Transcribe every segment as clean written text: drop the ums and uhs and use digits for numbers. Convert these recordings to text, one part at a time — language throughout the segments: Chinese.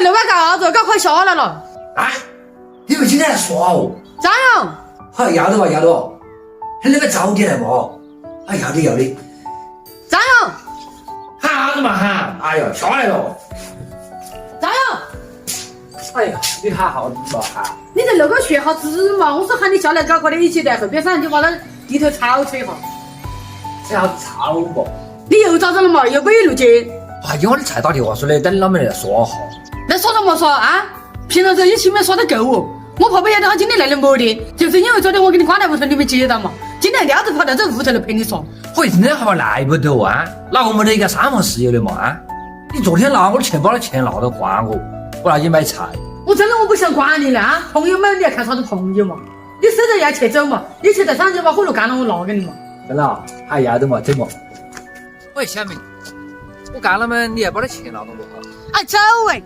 那边干啥子？赶快下来了！啊，你们今天来耍哦？张扬，好，要得吧，要得。你那个早点来不？啊，要得要的。张扬，喊啥子嘛喊？哎呀，下来了。张扬，哎呀，你喊啥子嘛喊？你在那个学下子嘛？我说喊你下来，赶快的一起在后边噻，你把那地头草吹一下。这下子操不？你又咋子了嘛？又没有路径。哎呀，我的菜打电话说的，等他们来耍哈。那耍什么耍啊？平常在一起没耍得够哦。我怕不晓得他今天来的目的，就是因为昨天我给你关在屋头，你没接到嘛。今天鸭子跑到这屋头来陪你耍。我今天还嘛来不得啊？哪个没得一个三房室友的嘛啊？你昨天拿我的钱把那钱拿到还我拿去买菜。我真的我不想管你了啊！朋友们，你要看啥子朋友嘛？你守着要去走嘛？你去在上就把火炉干了，我拿给你嘛。真的啊？还要得嘛？走嘛？喂，小明，我干了嘛，你要把那钱拿到不好？哎，走喂！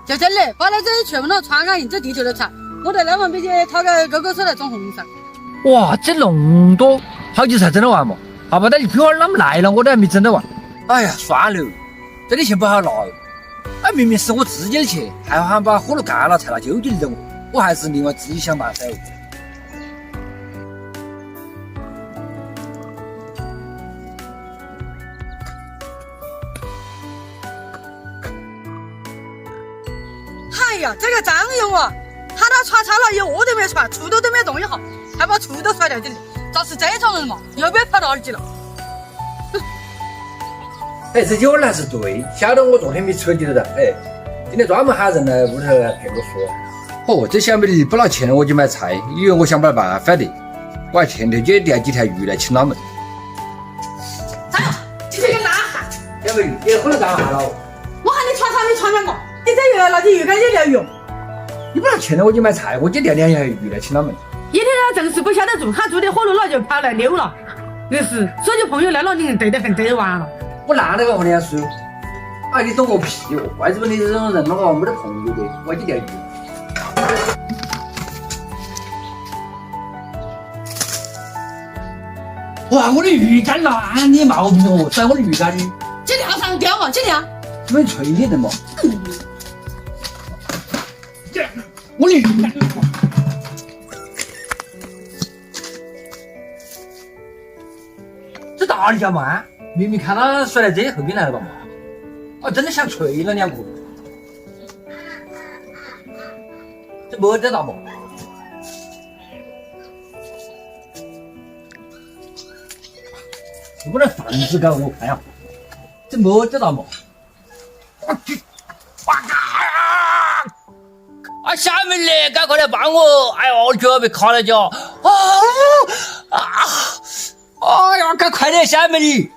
就这里，把那这全部都穿干净，这地球都擦。我在那旁边去掏个勾勾手来装红绳。哇，这弄多，好久才整得完嘛？好不得你屁话那么来了，我都还没整得完。哎呀，算了，这点钱不好拿哟。哎，明明是我自己的钱，还喊把火炉干了才拿酒店的我还是另外自己想办法。哎呀，这个张勇啊，喊他穿操了，一窝都没穿，锄头都没动一下，还把锄头甩掉这里，咋是这种人嘛？又被跑哪儿去了？哎，这有儿还是对，晓得我昨天没出去的，哎，今天专门喊人来屋头来陪我说。哦，这小美丽不拿钱了我就买菜，以为我想不到办法的，我还前头去钓几条鱼来请他们。张勇，今天给哪喊？小美丽，你火炉干啥了？我喊你穿啥你穿两个，你这又要拿起鱼竿又钓鱼。你不拿钱了我就买菜，我去钓两条鱼来请他们。一天天正事不晓得做，喊做点火炉了就跑来溜了，硬是说起朋友来了，你对得很对完了。我懒得跟我脸书，哎，你懂个屁哦！怪不得你这种人的话没得朋友的，我去钓鱼。哇，我的鱼竿烂，你毛病哦，甩我的鱼竿的。去钓上钓嘛，去钓。怎么吹你的嘛？我的鱼竿。这哪里叫嘛？明明看他甩到这后边来了吧嘛！我真的想捶了两个。这没得到嘛？是不能房子搞我看呀？这没得到嘛？我去！哇嘎！啊，小美丽，赶快来帮我！哎呦，我脚要被卡了脚！哎呀，快点，小美丽！